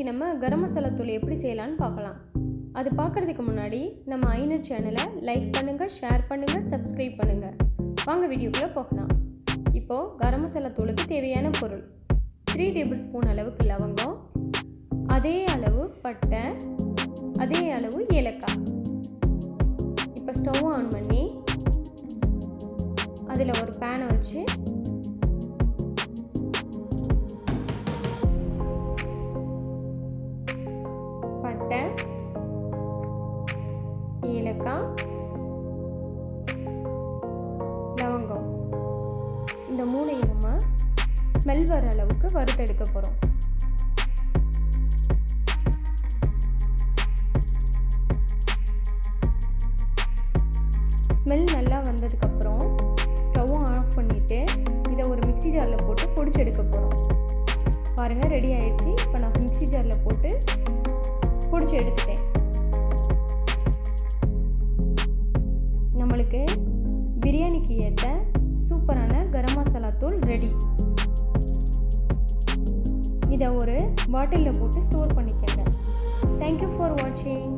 நம்ம கரம் மசாலா தூள் எப்படி செய்யலான்னு பார்க்கலாம். அது பார்க்குறதுக்கு முன்னாடி நம்ம ஐநட் சேனலை லைக் பண்ணுங்கள், ஷேர் பண்ணுங்கள், சப்ஸ்கிரைப் பண்ணுங்கள். வாங்க வீடியோக்குள்ளே போகலாம். இப்போது கரம் மசாலா தூளுக்கு தேவையான பொருள்: 3 டேபிள் ஸ்பூன் அளவுக்கு லவங்கம், அதே அளவு பட்டை, அதே அளவு ஏலக்காய். இப்போ ஸ்டவ் ஆன் பண்ணி அதில் ஒரு பேனை வச்சு பட்டை, ஏலக்காய், லவங்கம் இந்த மூணையும் நம்ம ஸ்மெல் வர அளவுக்கு வறுத்தெடுக்க போகிறோம். ஸ்மெல் நல்லா வந்ததுக்கப்புறம் ஸ்டவ் ஆஃப் பண்ணிவிட்டு இதை ஒரு மிக்ஸி ஜாரில் போட்டு பொடிச்சு எடுக்க போகிறோம். பாருங்கள், ரெடி ஆயிடுச்சு. இப்போ நான் மிக்ஸி ஜாரில் போட்டு பொடிச்சு எடுத்துட்டேன். நம்மளுக்கு பிரியாணிக்கு ஏற்ற சூப்பரான கரம் மசாலா தூள் ரெடி. இதை ஒரு பாட்டிலில் போட்டு ஸ்டோர் பண்ணிக்கங்க. தேங்க்யூ ஃபார் வாட்சிங்.